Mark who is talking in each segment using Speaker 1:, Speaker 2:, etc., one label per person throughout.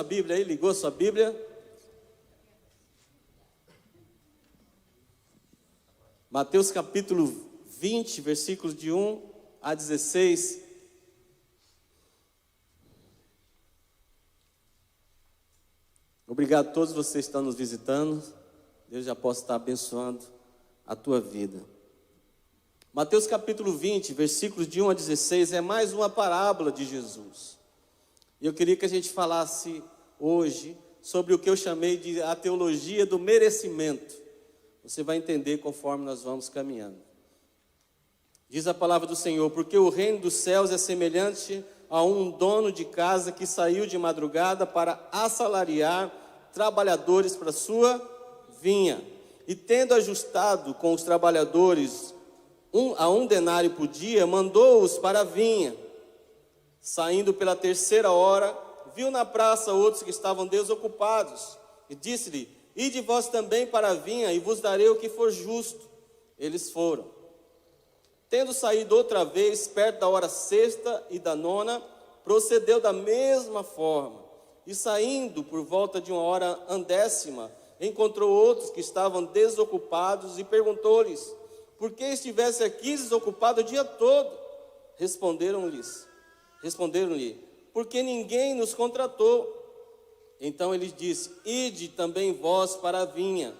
Speaker 1: sua Bíblia aí? Ligou a sua Bíblia? Mateus capítulo 20, versículos de 1 a 16. Obrigado a todos vocês que estão nos visitando. Deus já possa estar abençoando a tua vida. Mateus capítulo 20, versículos de 1 a 16, é mais uma parábola de Jesus. E eu queria que a gente falasse hoje sobre o que eu chamei de a teologia do merecimento. Você vai entender conforme nós vamos caminhando. Diz a palavra do Senhor: porque o reino dos céus é semelhante a um dono de casa que saiu de madrugada para assalariar trabalhadores para sua vinha. E tendo ajustado com os trabalhadores a um denário por dia, mandou-os para a vinha. Saindo pela terceira hora, viu na praça outros que estavam desocupados, e disse-lhe: ide vós também para a vinha, e vos darei o que for justo. Eles foram. Tendo saído outra vez, perto da hora sexta e da nona, procedeu da mesma forma. E saindo por volta de uma hora undécima, encontrou outros que estavam desocupados, e perguntou-lhes: por que estivesse aqui desocupado o dia todo? Responderam-lhe: porque ninguém nos contratou. Então ele disse: ide também vós para a vinha.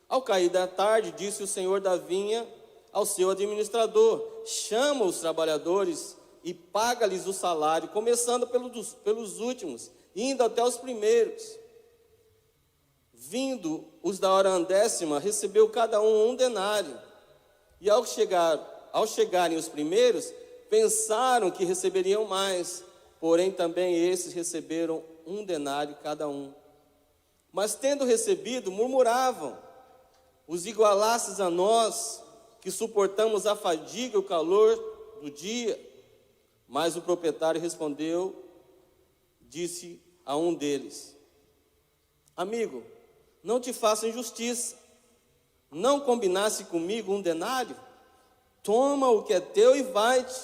Speaker 1: Ao cair da tarde, disse o senhor da vinha ao seu administrador: chama os trabalhadores e paga-lhes o salário, começando pelos últimos, indo até os primeiros. Vindo os da hora undécima, recebeu cada um denário. E ao chegarem os primeiros, pensaram que receberiam mais, porém também esses receberam um denário cada um. Mas tendo recebido, murmuravam: os igualastes a nós, que suportamos a fadiga e o calor do dia. Mas o proprietário respondeu, disse a um deles: amigo, não te faço injustiça. Não combinasse comigo um denário? Toma o que é teu e vai-te,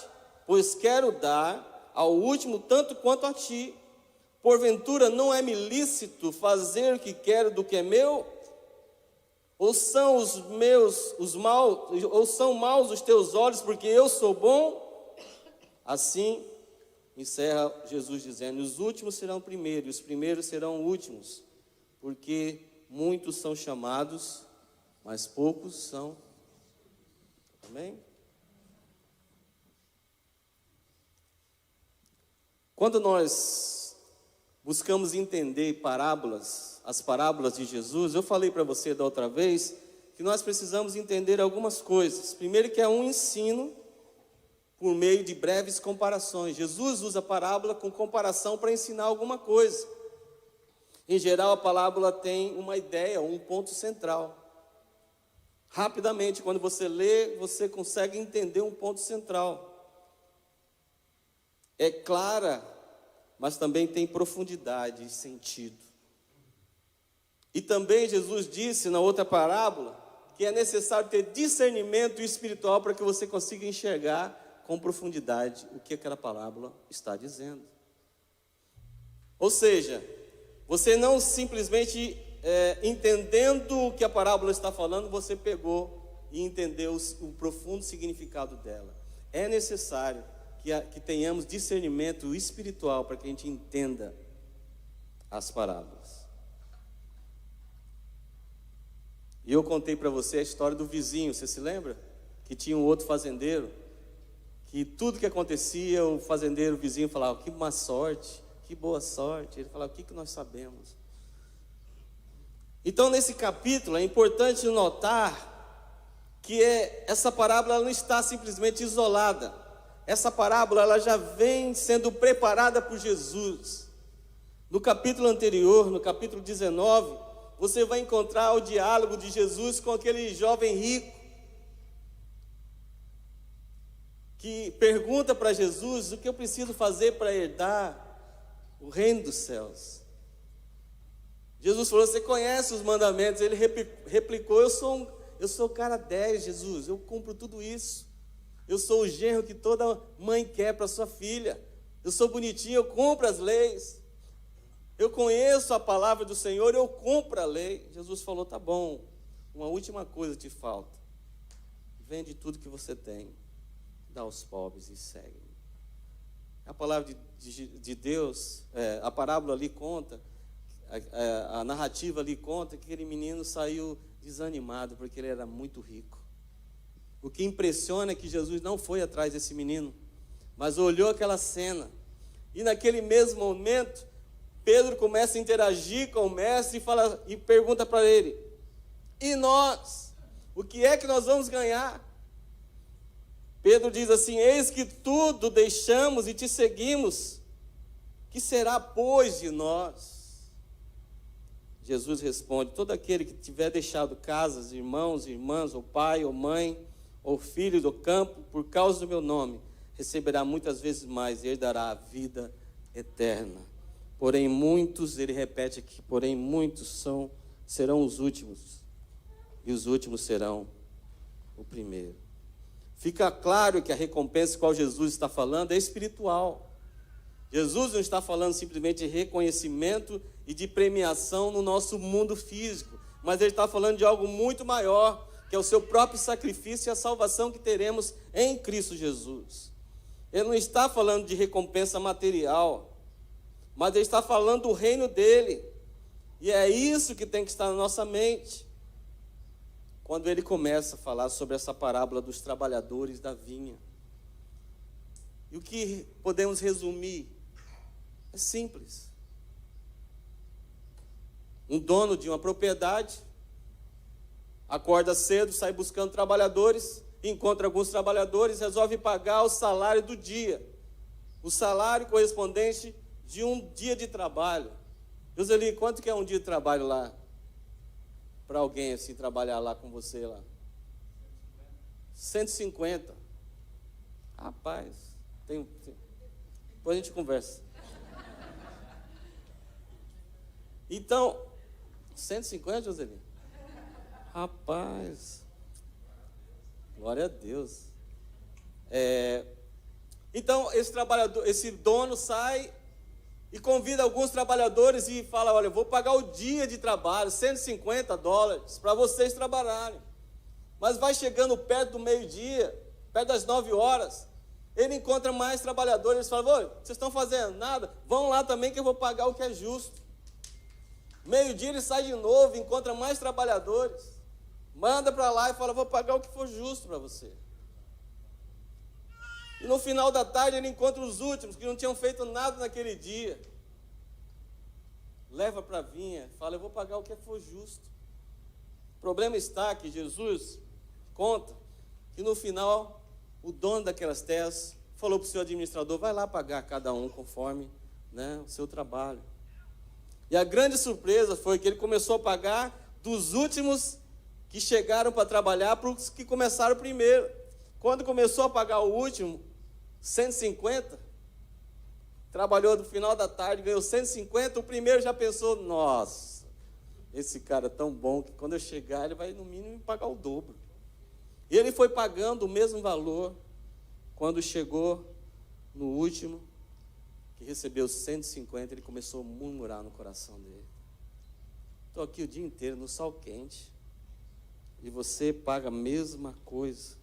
Speaker 1: pois quero dar ao último tanto quanto a ti. Porventura não é-me lícito fazer o que quero do que é meu? Ou são são maus os teus olhos porque eu sou bom? Assim encerra Jesus dizendo: os últimos serão primeiros, e os primeiros serão últimos, porque muitos são chamados, mas poucos são. Amém? Quando nós buscamos entender as parábolas de Jesus, eu falei para você da outra vez que nós precisamos entender algumas coisas. Primeiro, que é um ensino por meio de breves comparações. Jesus usa a parábola com comparação para ensinar alguma coisa. Em geral, a parábola tem uma ideia, um ponto central. Rapidamente, quando você lê, você consegue entender um ponto central. É clara, mas também tem profundidade e sentido. E também Jesus disse na outra parábola que é necessário ter discernimento espiritual para que você consiga enxergar com profundidade o que aquela parábola está dizendo. Ou seja, você não simplesmente entendendo o que a parábola está falando, você pegou e entendeu o profundo significado dela. É necessário que tenhamos discernimento espiritual para que a gente entenda as parábolas. E eu contei para você a história do vizinho, você se lembra? Que tinha um outro fazendeiro, que tudo que acontecia, o fazendeiro, o vizinho falava: que má sorte, que boa sorte. Ele falava: o que nós sabemos? Então, nesse capítulo, é importante notar que essa parábola ela não está simplesmente isolada. Essa parábola ela já vem sendo preparada por Jesus. No capítulo anterior, no capítulo 19, você vai encontrar o diálogo de Jesus com aquele jovem rico, que pergunta para Jesus: o que eu preciso fazer para herdar o reino dos céus? Jesus falou: você conhece os mandamentos? Ele replicou: eu sou o cara 10, Jesus, eu cumpro tudo isso. Eu sou o genro que toda mãe quer para sua filha. Eu sou bonitinho, eu cumpro as leis. eu conheço a palavra do Senhor, eu cumpro a lei. Jesus falou, tá bom, uma última coisa te falta. Vende tudo que você tem, dá aos pobres e segue. A palavra de Deus, a parábola ali conta, a narrativa ali conta que aquele menino saiu desanimado porque ele era muito rico. O que impressiona é que Jesus não foi atrás desse menino, mas olhou aquela cena. E naquele mesmo momento, Pedro começa a interagir com o mestre e pergunta para ele, e nós? O que é que nós vamos ganhar? Pedro diz assim, eis que tudo deixamos e te seguimos. Que será, pois, de nós? Jesus responde, todo aquele que tiver deixado casas, irmãos, irmãs, ou pai, ou mãe, ou filho do campo, por causa do meu nome, receberá muitas vezes mais e herdará a vida eterna. Porém muitos, ele repete aqui, porém muitos serão os últimos, e os últimos serão o primeiro. Fica claro que a recompensa qual Jesus está falando é espiritual. Jesus não está falando simplesmente de reconhecimento e de premiação no nosso mundo físico, mas ele está falando de algo muito maior, que é o seu próprio sacrifício e a salvação que teremos em Cristo Jesus. Ele não está falando de recompensa material, mas ele está falando do reino dele. E é isso que tem que estar na nossa mente. Quando ele começa a falar sobre essa parábola dos trabalhadores da vinha. E o que podemos resumir é simples. Um dono de uma propriedade acorda cedo, sai buscando trabalhadores, encontra alguns trabalhadores, resolve pagar o salário do dia. O salário correspondente de um dia de trabalho. Joseli, quanto que é um dia de trabalho lá? Para alguém assim trabalhar lá com você lá? 150. Rapaz, depois a gente conversa. Então, 150, Joseli? Rapaz, glória a Deus. Então, esse dono sai e convida alguns trabalhadores e fala, olha, eu vou pagar o dia de trabalho, $150 para vocês trabalharem. Mas vai chegando perto do meio-dia, perto das 9 horas, ele encontra mais trabalhadores, eles falam, vocês estão fazendo nada? Vão lá também que eu vou pagar o que é justo. Meio-dia ele sai de novo, encontra mais trabalhadores, manda para lá e fala, vou pagar o que for justo para você. E no final da tarde ele encontra os últimos, que não tinham feito nada naquele dia. Leva para a vinha, fala, eu vou pagar o que for justo. O problema está que Jesus conta que no final, o dono daquelas terras falou para o seu administrador, vai lá pagar cada um conforme, o seu trabalho. E a grande surpresa foi que ele começou a pagar dos últimos que chegaram para trabalhar para os que começaram primeiro. Quando começou a pagar o último, 150, trabalhou no final da tarde, ganhou 150, o primeiro já pensou, nossa, esse cara é tão bom que quando eu chegar ele vai no mínimo me pagar o dobro. E ele foi pagando o mesmo valor. Quando chegou no último, que recebeu 150, ele começou a murmurar no coração dele. Estou aqui o dia inteiro no sol quente e você paga a mesma coisa.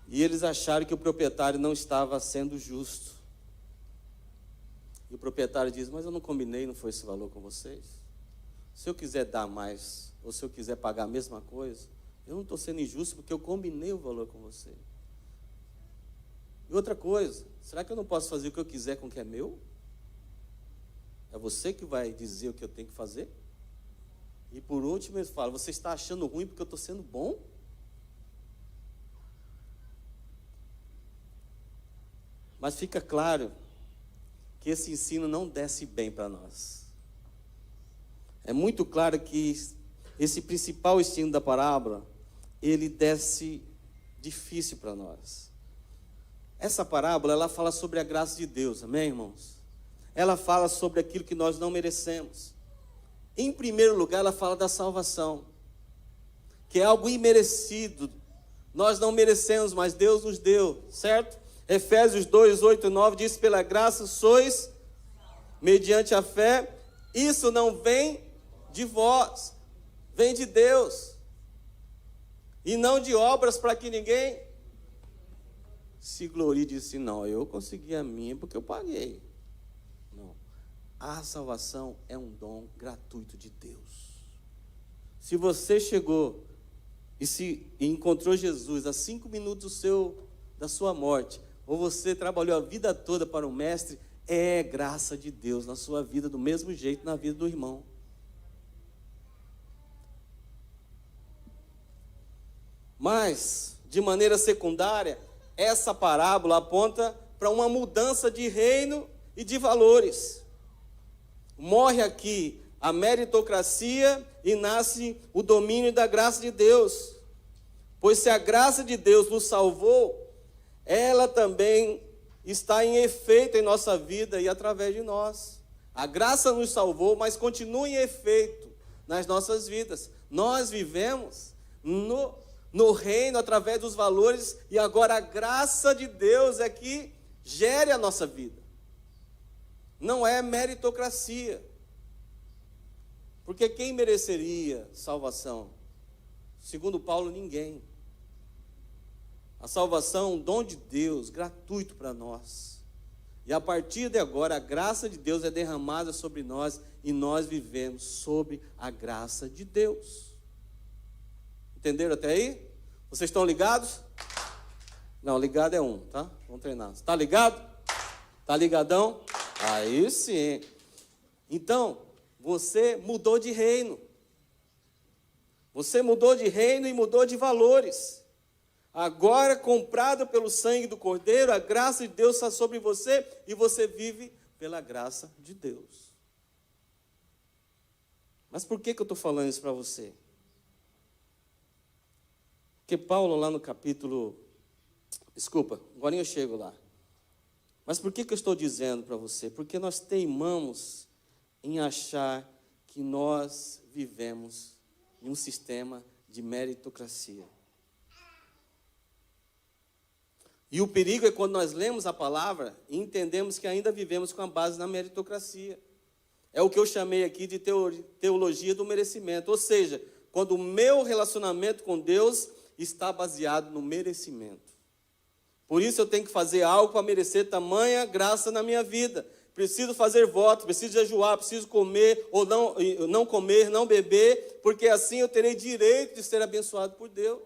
Speaker 1: E eles acharam que o proprietário não estava sendo justo. E o proprietário diz, mas eu não combinei, não foi esse valor com vocês? Se eu quiser dar mais, ou se eu quiser pagar a mesma coisa, eu não estou sendo injusto porque eu combinei o valor com você. E outra coisa, será que eu não posso fazer o que eu quiser com o que é meu? É você que vai dizer o que eu tenho que fazer? E por último ele fala, você está achando ruim porque eu estou sendo bom? Mas fica claro que esse ensino não desce bem para nós. É muito claro que esse principal ensino da parábola, ele desce difícil para nós. Essa parábola, ela fala sobre a graça de Deus, amém, irmãos? Ela fala sobre aquilo que nós não merecemos. Em primeiro lugar, ela fala da salvação, que é algo imerecido. Nós não merecemos, mas Deus nos deu, certo? Efésios 2, 8 e 9 diz, pela graça sois mediante a fé. Isso não vem de vós, vem de Deus. E não de obras para que ninguém se glorie e disse, não, eu consegui a minha porque eu paguei. Não. A salvação é um dom gratuito de Deus. Se você chegou e encontrou Jesus a 5 minutos da sua morte, ou você trabalhou a vida toda para o Mestre, é graça de Deus na sua vida, do mesmo jeito na vida do irmão. Mas, de maneira secundária, essa parábola aponta para uma mudança de reino e de valores. Morre aqui a meritocracia e nasce o domínio da graça de Deus. Pois se a graça de Deus nos salvou, ela também está em efeito em nossa vida e através de nós. A graça nos salvou, mas continua em efeito nas nossas vidas. Nós vivemos no reino através dos valores, e agora a graça de Deus é que gere a nossa vida. Não é meritocracia. Porque quem mereceria salvação? Segundo Paulo, ninguém. A salvação é um dom de Deus, gratuito para nós. E a partir de agora, a graça de Deus é derramada sobre nós, e nós vivemos sob a graça de Deus. Entenderam até aí? Vocês estão ligados? Não, ligado é um, tá? Vamos treinar. Está ligado? Está ligadão? Aí sim. Então, você mudou de reino. Você mudou de reino e mudou de valores. Agora, comprado pelo sangue do Cordeiro, a graça de Deus está sobre você e você vive pela graça de Deus. Mas por que eu estou falando isso para você? Porque Paulo lá no capítulo... Desculpa, agora eu chego lá. Mas por que eu estou dizendo para você? Porque nós teimamos em achar que nós vivemos em um sistema de meritocracia. E o perigo é quando nós lemos a palavra e entendemos que ainda vivemos com a base na meritocracia. É o que eu chamei aqui de teologia do merecimento. Ou seja, quando o meu relacionamento com Deus está baseado no merecimento. Por isso eu tenho que fazer algo para merecer tamanha graça na minha vida. Preciso fazer votos, preciso jejuar, preciso comer ou não comer, não beber, porque assim eu terei direito de ser abençoado por Deus.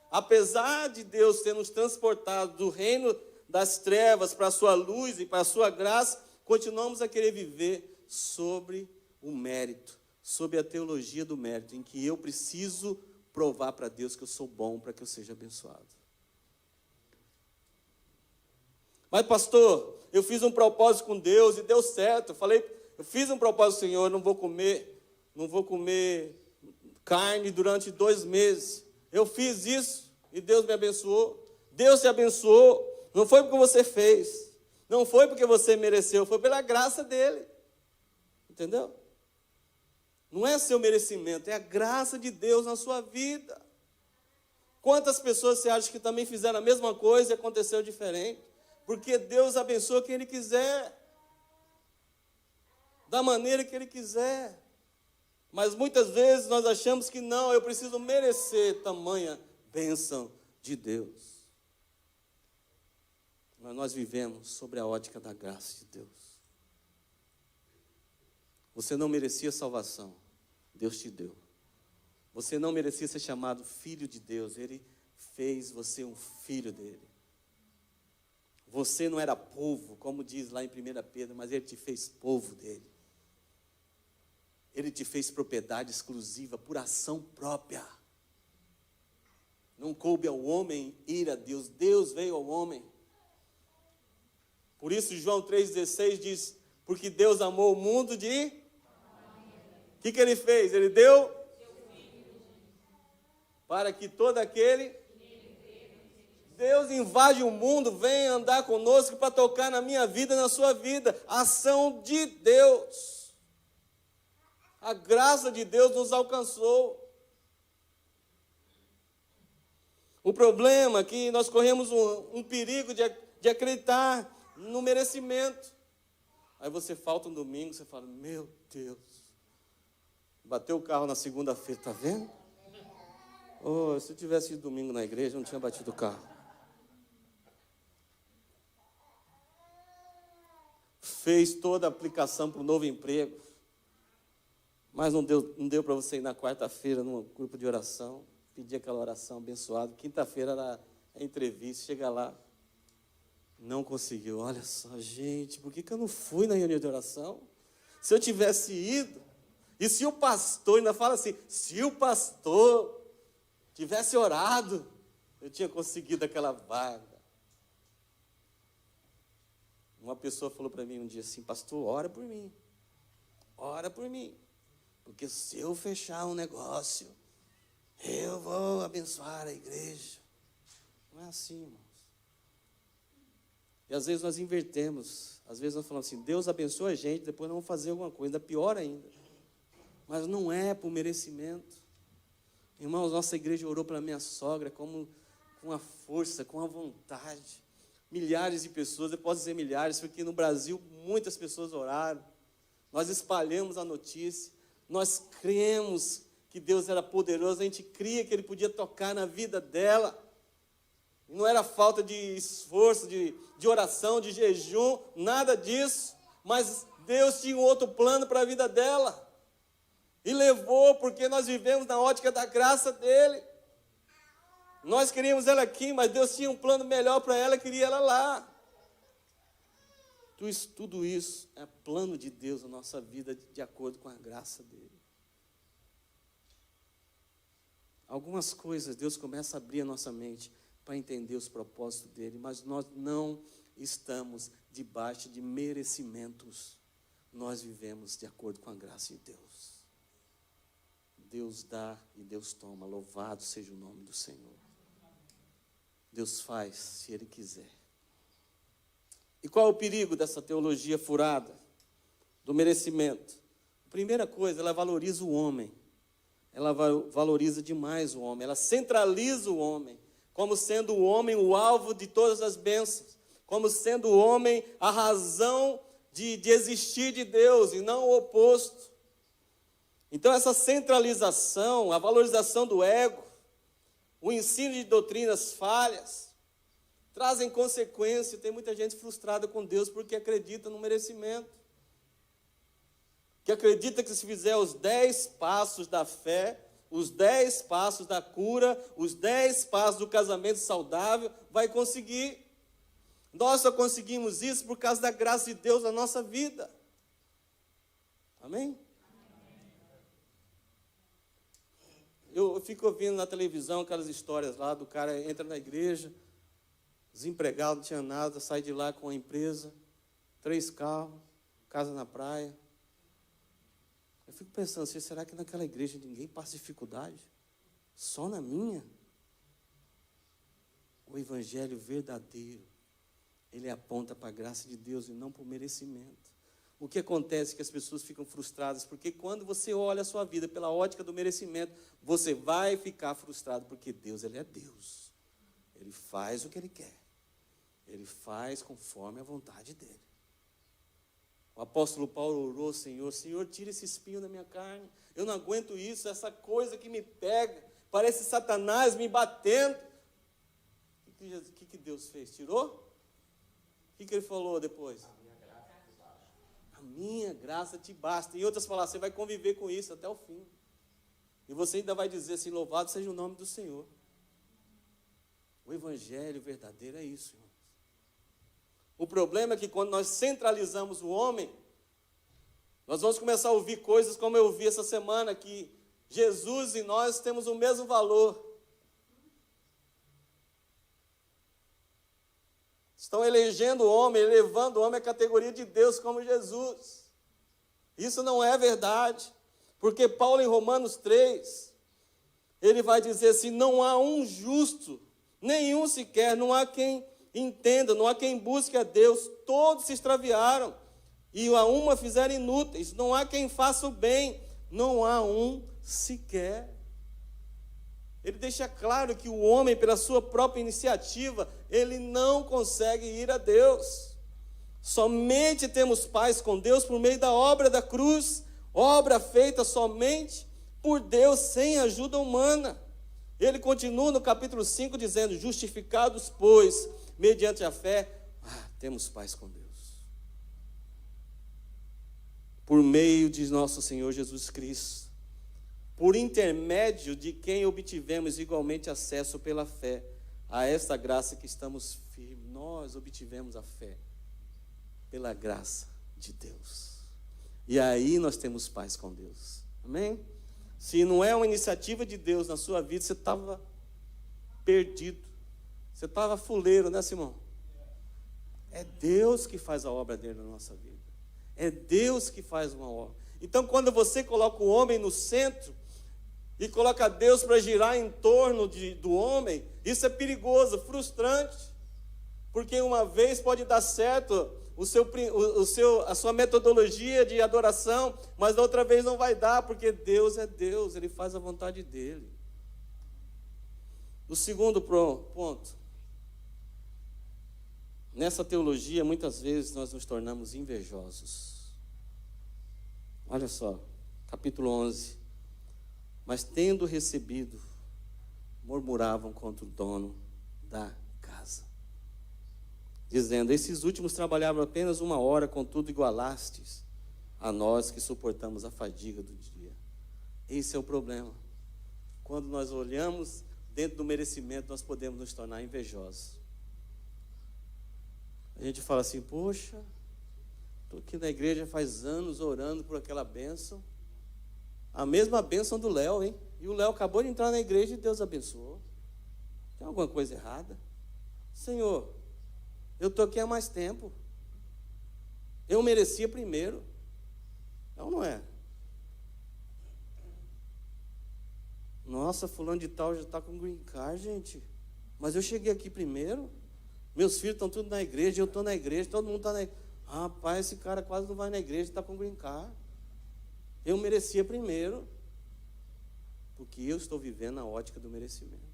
Speaker 1: Apesar de Deus ter nos transportado do reino das trevas para a sua luz e para a sua graça, continuamos a querer viver sobre o mérito, sobre a teologia do mérito, em que eu preciso provar para Deus que eu sou bom para que eu seja abençoado. Mas pastor, eu fiz um propósito com Deus e deu certo. Eu fiz um propósito, Senhor, não vou comer carne durante 2 meses. Eu fiz isso e Deus me abençoou. Deus te abençoou. Não foi porque você fez. Não foi porque você mereceu. Foi pela graça dele. Entendeu? Não é seu merecimento. É a graça de Deus na sua vida. Quantas pessoas você acha que também fizeram a mesma coisa e aconteceu diferente? Porque Deus abençoa quem Ele quiser. Da maneira que Ele quiser. Mas muitas vezes nós achamos que não, eu preciso merecer tamanha bênção de Deus. Mas nós vivemos sobre a ótica da graça de Deus. Você não merecia salvação, Deus te deu. Você não merecia ser chamado filho de Deus, Ele fez você um filho dele. Você não era povo, como diz lá em 1 Pedro, mas Ele te fez povo dele. Ele te fez propriedade exclusiva por ação própria. Não coube ao homem ir a Deus. Deus veio ao homem. Por isso João 3,16 diz, porque Deus amou o mundo de... O que Ele fez? Ele deu para que todo aquele... Deus invade o mundo, vem andar conosco para tocar na minha vida, na sua vida. Ação de Deus. A graça de Deus nos alcançou. O problema é que nós corremos um perigo de acreditar no merecimento. Aí você falta um domingo, você fala, meu Deus, bateu o carro na segunda-feira, tá vendo? Oh, se eu tivesse ido domingo na igreja, eu não tinha batido o carro. Fez toda a aplicação para o novo emprego, mas não deu para você ir na quarta-feira num grupo de oração, pedir aquela oração abençoada. Quinta-feira era a entrevista, chega lá, não conseguiu. Olha só, gente, por que eu não fui na reunião de oração? Se eu tivesse ido, e se o pastor, ainda fala assim, se o pastor tivesse orado, eu tinha conseguido aquela vaga. Uma pessoa falou para mim um dia assim, pastor, ora por mim, porque se eu fechar um negócio, eu vou abençoar a igreja. Não é assim, irmãos. E às vezes nós invertemos, às vezes nós falamos assim, Deus abençoa a gente, depois nós vamos fazer alguma coisa, ainda pior ainda. Mas não é por merecimento. Irmãos, nossa igreja orou pela minha sogra com a força, com a vontade. Milhares de pessoas, eu posso dizer milhares, porque no Brasil muitas pessoas oraram. Nós espalhamos a notícia, nós cremos que Deus era poderoso, a gente cria que Ele podia tocar na vida dela. E não era falta de esforço, de oração, de jejum, nada disso. Mas Deus tinha um outro plano para a vida dela. E levou, porque nós vivemos na ótica da graça dEle. Nós queríamos ela aqui, mas Deus tinha um plano melhor para ela, queria ela lá. Tudo isso é plano de Deus na nossa vida, de acordo com a graça dEle. Algumas coisas Deus começa a abrir a nossa mente para entender os propósitos dEle, mas nós não estamos debaixo de merecimentos. Nós vivemos de acordo com a graça de Deus. Deus dá e Deus toma, louvado seja o nome do Senhor. Deus faz se Ele quiser. E qual é o perigo dessa teologia furada, do merecimento? Primeira coisa, ela valoriza o homem. Ela valoriza demais o homem. Ela centraliza o homem, como sendo o homem o alvo de todas as bênçãos. Como sendo o homem a razão de existir de Deus, e não o oposto. Então essa centralização, a valorização do ego, o ensino de doutrinas falhas, trazem consequência. Tem muita gente frustrada com Deus porque acredita no merecimento. Que acredita que se fizer os 10 passos da fé, os 10 passos da cura, os 10 passos do casamento saudável, vai conseguir. Nós só conseguimos isso por causa da graça de Deus na nossa vida. Amém? Eu fico ouvindo na televisão aquelas histórias lá do cara entra na igreja, desempregado, não tinha nada, sai de lá com a empresa, 3 carros, casa na praia. Eu fico pensando assim, será que naquela igreja ninguém passa dificuldade? Só na minha? O evangelho verdadeiro, ele aponta para a graça de Deus e não para o merecimento. O que acontece é que as pessoas ficam frustradas, porque quando você olha a sua vida pela ótica do merecimento, você vai ficar frustrado, porque Deus, Ele é Deus. Ele faz o que Ele quer. Ele faz conforme a vontade dEle. O apóstolo Paulo orou, Senhor, tira esse espinho da minha carne. Eu não aguento isso, essa coisa que me pega. Parece Satanás me batendo. O que Deus fez? Tirou? O que Ele falou depois? A minha graça te basta. Em outras palavras, você vai conviver com isso até o fim. E você ainda vai dizer assim, louvado seja o nome do Senhor. O evangelho verdadeiro é isso, irmãos. O problema é que quando nós centralizamos o homem, nós vamos começar a ouvir coisas como eu ouvi essa semana, que Jesus e nós temos o mesmo valor. Estão elegendo o homem, elevando o homem à categoria de Deus como Jesus. Isso não é verdade, porque Paulo em Romanos 3, ele vai dizer assim, não há um justo, nenhum sequer, não há quem entenda, não há quem busque a Deus, todos se extraviaram, e a uma fizeram inúteis, não há quem faça o bem, não há um sequer. Ele deixa claro que o homem, pela sua própria iniciativa, ele não consegue ir a Deus. Somente temos paz com Deus por meio da obra da cruz, obra feita somente por Deus, sem ajuda humana. Ele continua no capítulo 5 dizendo: justificados, pois, mediante a fé, temos paz com Deus. Por meio de nosso Senhor Jesus Cristo, por intermédio de quem obtivemos igualmente acesso pela fé a esta graça que estamos firmes. Nós obtivemos a fé pela graça de Deus. E aí nós temos paz com Deus. Amém? Se não é uma iniciativa de Deus na sua vida, você estava perdido. Você estava fuleiro, né, Simão? É Deus que faz a obra dele na nossa vida. É Deus que faz uma obra. Então, quando você coloca o homem no centro e coloca Deus para girar em torno do homem, isso é perigoso, frustrante. Porque uma vez pode dar certo a sua metodologia de adoração, mas da outra vez não vai dar, porque Deus é Deus, Ele faz a vontade dEle. O segundo ponto. Nessa teologia, muitas vezes nós nos tornamos invejosos. Olha só, capítulo 11. Mas tendo recebido, murmuravam contra o dono da casa, dizendo: esses últimos trabalhavam apenas 1 hora, contudo igualastes a nós que suportamos a fadiga do dia. Esse é o problema. Quando nós olhamos dentro do merecimento, nós podemos nos tornar invejosos. A gente fala assim: poxa, estou aqui na igreja faz anos orando por aquela bênção. A mesma bênção do Léo, hein? E o Léo acabou de entrar na igreja e Deus abençoou. Tem alguma coisa errada? Senhor, eu estou aqui há mais tempo. Eu merecia primeiro. Não, não é? Nossa, fulano de tal já está com green card, gente. Mas eu cheguei aqui primeiro. Meus filhos estão tudo na igreja, eu estou na igreja, todo mundo está na igreja. Rapaz, esse cara quase não vai na igreja, está com green card. Eu merecia primeiro. Porque eu estou vivendo na ótica do merecimento.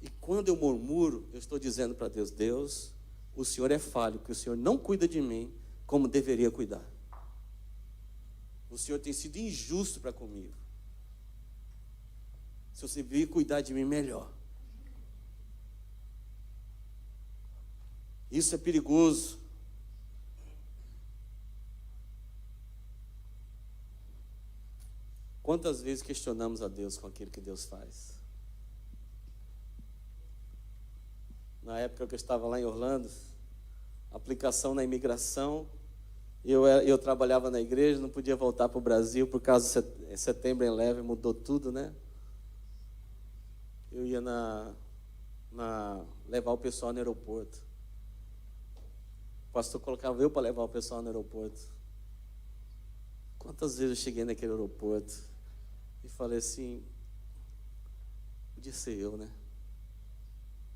Speaker 1: E quando eu murmuro, eu estou dizendo para Deus: Deus, o Senhor é falho, que o Senhor não cuida de mim como deveria cuidar. O Senhor tem sido injusto para comigo. Se você vir cuidar de mim melhor. Isso é perigoso. Quantas vezes questionamos a Deus com aquilo que Deus faz? Na época que eu estava lá em Orlando, aplicação na imigração, eu trabalhava na igreja, não podia voltar para o Brasil por causa de Setembro 11, mudou tudo, né? Eu ia levar o pessoal no aeroporto. O pastor colocava eu para levar o pessoal no aeroporto. Quantas vezes eu cheguei naquele aeroporto e falei assim: podia ser eu, né?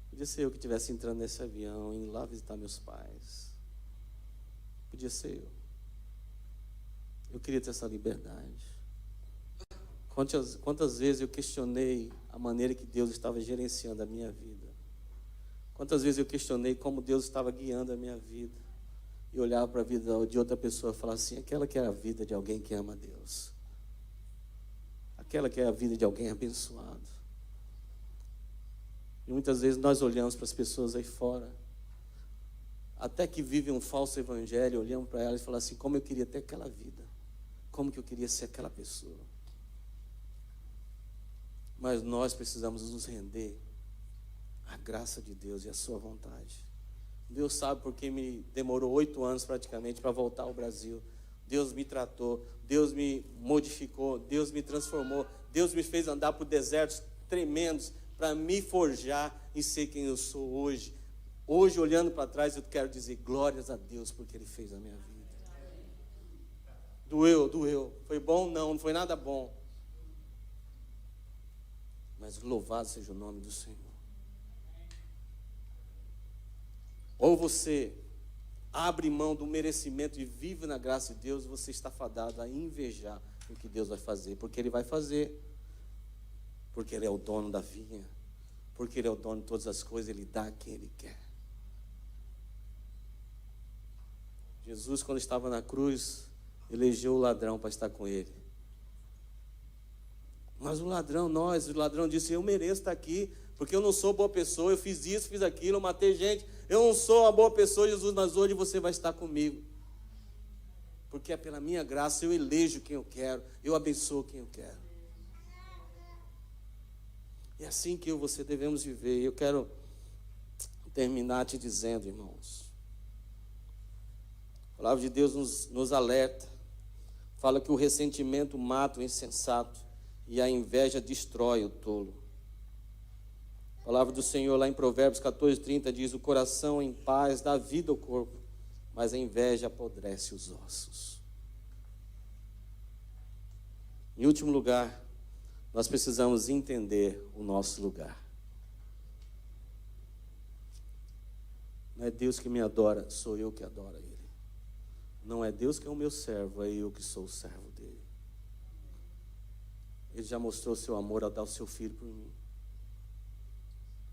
Speaker 1: Podia ser eu que estivesse entrando nesse avião, indo lá visitar meus pais. Podia ser eu. Eu queria ter essa liberdade. Quantas vezes eu questionei a maneira que Deus estava gerenciando a minha vida. Quantas vezes eu questionei como Deus estava guiando a minha vida. E olhava para a vida de outra pessoa e falava assim: aquela que é a vida de alguém que ama a Deus. Aquela que é a vida de alguém abençoado. E muitas vezes nós olhamos para as pessoas aí fora, até que vivem um falso evangelho, olhamos para elas e falamos assim: como eu queria ter aquela vida. Como que eu queria ser aquela pessoa. Mas nós precisamos nos render à graça de Deus e à sua vontade. Deus sabe porque me demorou 8 anos praticamente para voltar ao Brasil. Deus me tratou, Deus me modificou, Deus me transformou, Deus me fez andar por desertos tremendos para me forjar e ser quem eu sou hoje. Hoje, olhando para trás, eu quero dizer glórias a Deus porque Ele fez a minha vida. Doeu. Foi bom? Não foi nada bom. Mas louvado seja o nome do Senhor. Ou você abre mão do merecimento e vive na graça de Deus, você está fadado a invejar o que Deus vai fazer. Porque Ele vai fazer. Porque Ele é o dono da vinha. Porque Ele é o dono de todas as coisas, Ele dá a quem Ele quer. Jesus, quando estava na cruz, elegeu o ladrão para estar com ele. Mas o ladrão disse, eu mereço estar aqui, porque eu não sou boa pessoa, eu fiz isso, fiz aquilo, eu matei gente, eu não sou uma boa pessoa, Jesus, mas hoje você vai estar comigo. Porque é pela minha graça, eu elejo quem eu quero, eu abençoo quem eu quero. É assim que eu e você devemos viver. Eu quero terminar te dizendo, irmãos, a palavra de Deus nos alerta, fala que o ressentimento mata o insensato e a inveja destrói o tolo. A palavra do Senhor lá em Provérbios 14:30 diz, o coração em paz dá vida ao corpo, mas a inveja apodrece os ossos. Em último lugar, nós precisamos entender o nosso lugar. Não é Deus que me adora, sou eu que adoro Ele. Não é Deus que é o meu servo, é eu que sou o servo dele. Ele já mostrou seu amor ao dar o seu filho por mim.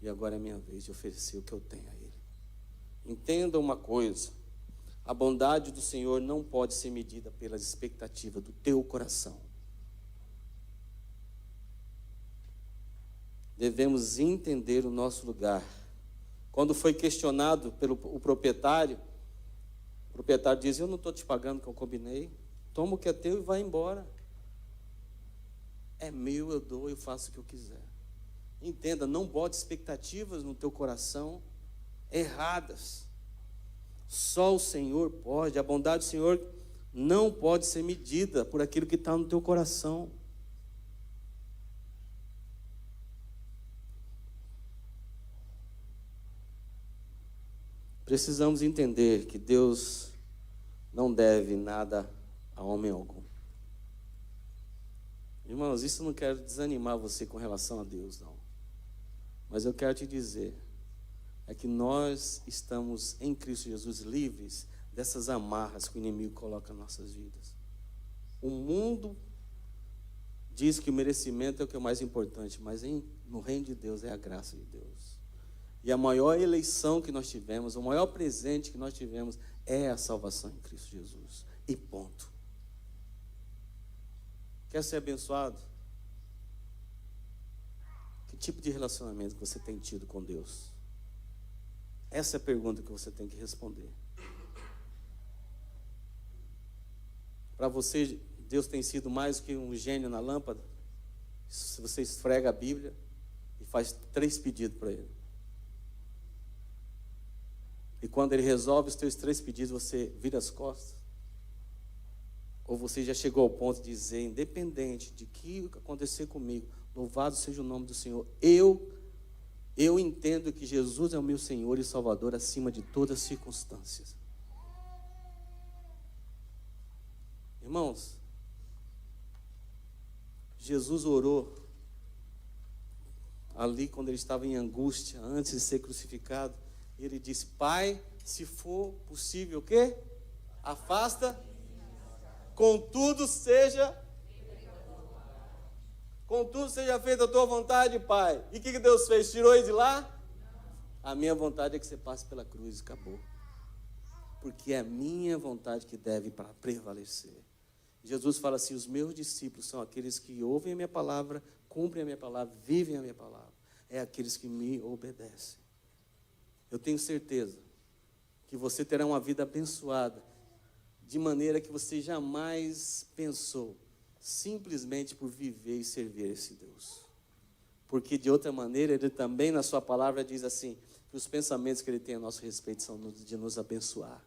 Speaker 1: E agora é minha vez de oferecer o que eu tenho a Ele. Entenda uma coisa, a bondade do Senhor não pode ser medida pelas expectativas do teu coração. Devemos entender o nosso lugar. Quando foi questionado pelo proprietário, o proprietário diz, eu não estou te pagando o que eu combinei, toma o que é teu e vai embora. É meu, eu dou, eu faço o que eu quiser. Entenda, não bote expectativas no teu coração erradas. Só o Senhor pode, a bondade do Senhor não pode ser medida por aquilo que está no teu coração. Precisamos entender que Deus não deve nada a homem algum. Irmãos, isso não quero desanimar você com relação a Deus, não. Mas eu quero te dizer, é que nós estamos em Cristo Jesus livres dessas amarras que o inimigo coloca nas nossas vidas. O mundo diz que o merecimento é o que é o mais importante, mas no reino de Deus é a graça de Deus. E a maior eleição que nós tivemos, o maior presente que nós tivemos é a salvação em Cristo Jesus. E ponto. Quer ser abençoado? Que tipo de relacionamento que você tem tido com Deus? Essa é a pergunta que você tem que responder. Para você, Deus tem sido mais do que um gênio na lâmpada? Se você esfrega a Bíblia e faz 3 pedidos para Ele. E quando Ele resolve os teus 3 pedidos, você vira as costas? Ou você já chegou ao ponto de dizer, independente de que acontecer comigo, louvado seja o nome do Senhor, eu entendo que Jesus é o meu Senhor e Salvador acima de todas as circunstâncias. Irmãos, Jesus orou ali quando ele estava em angústia, antes de ser crucificado. Ele disse, Pai, se for possível, o quê? Afasta, contudo seja feita a tua vontade, Pai. E o que Deus fez? Tirou ele de lá? A minha vontade é que você passe pela cruz e acabou. Porque é a minha vontade que deve prevalecer. Jesus fala assim, os meus discípulos são aqueles que ouvem a minha palavra, cumprem a minha palavra, vivem a minha palavra. É aqueles que me obedecem. Eu tenho certeza que você terá uma vida abençoada, de maneira que você jamais pensou, simplesmente por viver e servir esse Deus. Porque de outra maneira, Ele também na sua palavra diz assim, que os pensamentos que Ele tem a nosso respeito são de nos abençoar.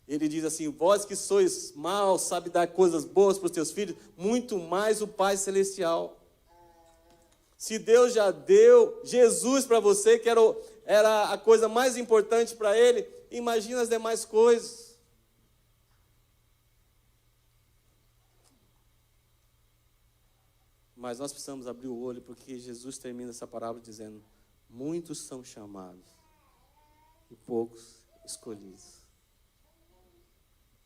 Speaker 1: Ele diz assim, vós que sois maus, sabe dar coisas boas para os teus filhos, muito mais o Pai Celestial. Se Deus já deu Jesus para você, que era a coisa mais importante para Ele, imagina as demais coisas. Mas nós precisamos abrir o olho, porque Jesus termina essa parábola dizendo, muitos são chamados e poucos escolhidos.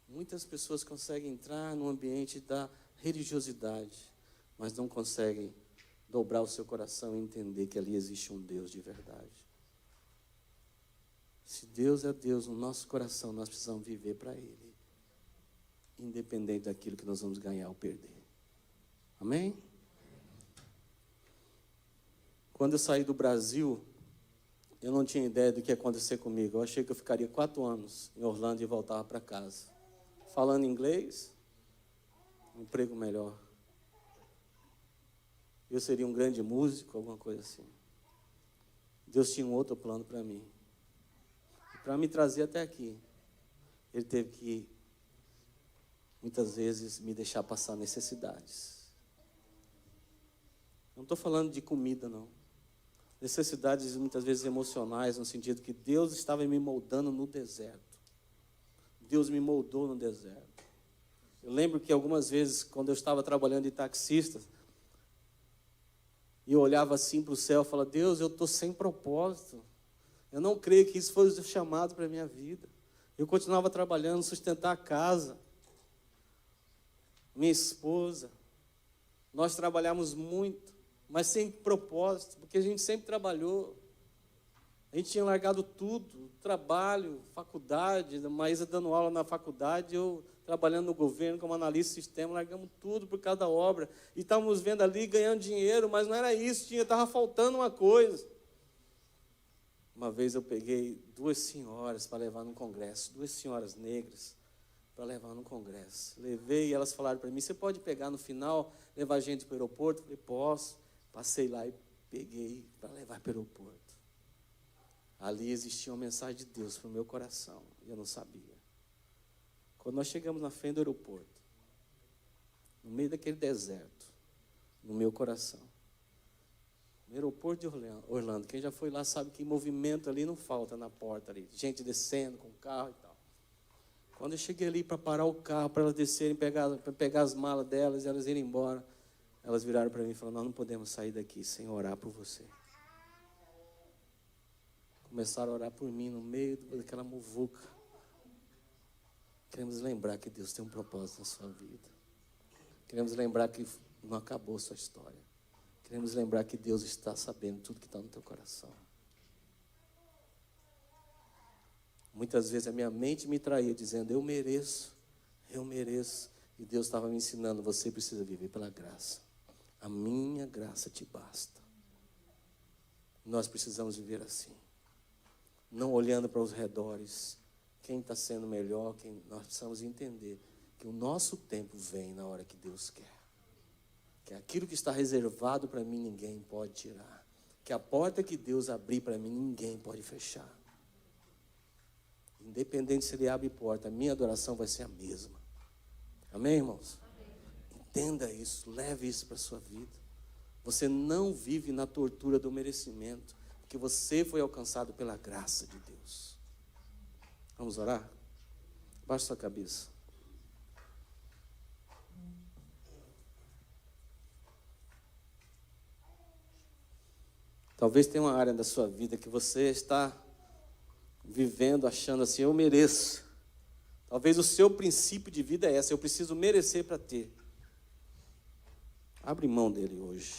Speaker 1: Muitas pessoas conseguem entrar no ambiente da religiosidade, mas não conseguem dobrar o seu coração e entender que ali existe um Deus de verdade. Se Deus é Deus no nosso coração, nós precisamos viver para Ele, independente daquilo que nós vamos ganhar ou perder. Amém? Quando eu saí do Brasil, eu não tinha ideia do que ia acontecer comigo. Eu achei que eu ficaria 4 anos em Orlando e voltava para casa. Falando inglês, um emprego melhor. Eu seria um grande músico, alguma coisa assim. Deus tinha um outro plano para mim. Para me trazer até aqui, Ele teve que, muitas vezes, me deixar passar necessidades. Não estou falando de comida, não. Necessidades, muitas vezes, emocionais, no sentido que Deus estava me moldando no deserto. Deus me moldou no deserto. Eu lembro que algumas vezes, quando eu estava trabalhando de taxista, e eu olhava assim para o céu e falava, Deus, eu estou sem propósito. Eu não creio que isso fosse o chamado para a minha vida. Eu continuava trabalhando, sustentar a casa, minha esposa. Nós trabalhamos muito, mas sem propósito, porque a gente sempre trabalhou. A gente tinha largado tudo, trabalho, faculdade, a Maísa dando aula na faculdade, eu trabalhando no governo como analista de sistema, largamos tudo por causa da obra. E estávamos vendo ali, ganhando dinheiro, mas não era isso, estava faltando uma coisa. Uma vez eu peguei 2 senhoras para levar num congresso, 2 senhoras negras para levar num congresso. Levei e elas falaram para mim, você pode pegar no final, levar a gente para o aeroporto? Eu falei, posso. Passei lá e peguei para levar para o aeroporto. Ali existia uma mensagem de Deus para o meu coração, e eu não sabia. Quando nós chegamos na frente do aeroporto, no meio daquele deserto, no meu coração, no aeroporto de Orlando, quem já foi lá sabe que movimento ali não falta na porta ali, gente descendo com o carro e tal. Quando eu cheguei ali para parar o carro, para elas descerem, para pegar as malas delas e elas irem embora, elas viraram para mim e falaram, nós não podemos sair daqui sem orar por você. Começaram a orar por mim no meio daquela muvuca. Queremos lembrar que Deus tem um propósito na sua vida. Queremos lembrar que não acabou a sua história. Queremos lembrar que Deus está sabendo tudo que está no teu coração. Muitas vezes a minha mente me traía, dizendo, eu mereço. E Deus estava me ensinando, você precisa viver pela graça. A minha graça te basta. Nós precisamos viver assim. Não olhando para os redores, quem está sendo melhor, nós precisamos entender que o nosso tempo vem na hora que Deus quer. Que aquilo que está reservado para mim, ninguém pode tirar. Que a porta que Deus abrir para mim, ninguém pode fechar. Independente se Ele abre porta, a minha adoração vai ser a mesma. Amém, irmãos? Amém. Entenda isso, leve isso para a sua vida. Você não vive na tortura do merecimento, porque você foi alcançado pela graça de Deus. Vamos orar? Baixe sua cabeça. Talvez tenha uma área da sua vida que você está vivendo, achando assim, eu mereço. Talvez o seu princípio de vida é esse, eu preciso merecer para ter. Abre mão dele hoje.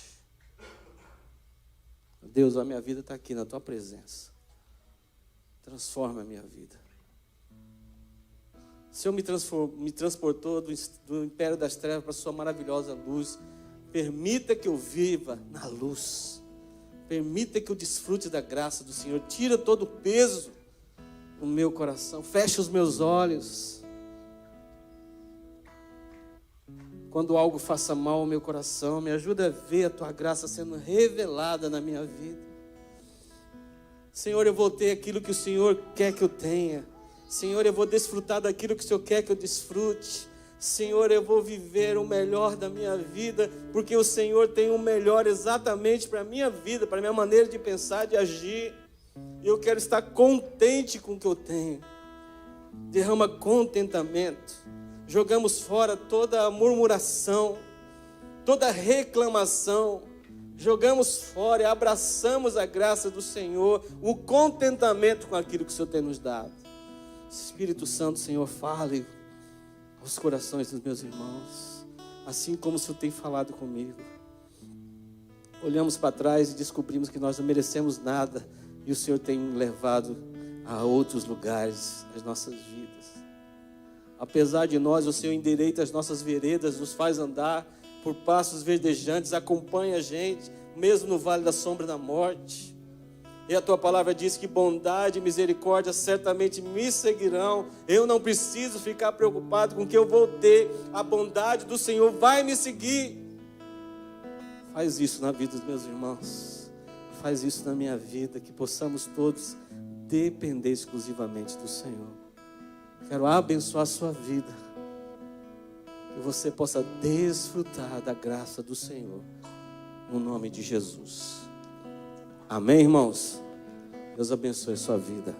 Speaker 1: Deus, a minha vida está aqui na tua presença. Transforma a minha vida. O Senhor me transportou do império das trevas para a sua maravilhosa luz. Permita que eu viva na luz. Permita que eu desfrute da graça do Senhor. Tira todo o peso no meu coração. Fecha os meus olhos. Quando algo faça mal ao meu coração, me ajuda a ver a tua graça sendo revelada na minha vida. Senhor, eu vou ter aquilo que o Senhor quer que eu tenha. Senhor, eu vou desfrutar daquilo que o Senhor quer que eu desfrute. Senhor, eu vou viver o melhor da minha vida, porque o Senhor tem o melhor exatamente para a minha vida, para a minha maneira de pensar, de agir. Eu quero estar contente com o que eu tenho. Derrama contentamento. Jogamos fora toda a murmuração, toda a reclamação. Jogamos fora e abraçamos a graça do Senhor, o contentamento com aquilo que o Senhor tem nos dado. Espírito Santo, Senhor, fale aos corações dos meus irmãos, assim como o Senhor tem falado comigo. Olhamos para trás e descobrimos que nós não merecemos nada, e o Senhor tem levado a outros lugares das nossas vidas. Apesar de nós, o Senhor endireita as nossas veredas, nos faz andar por passos verdejantes, acompanha a gente, mesmo no vale da sombra da morte. E a tua palavra diz que bondade e misericórdia certamente me seguirão. Eu não preciso ficar preocupado com o que eu vou ter. A bondade do Senhor vai me seguir. Faz isso na vida dos meus irmãos. Faz isso na minha vida, que possamos todos depender exclusivamente do Senhor. Quero abençoar a sua vida. Que você possa desfrutar da graça do Senhor. No nome de Jesus. Amém, irmãos? Deus abençoe a sua vida.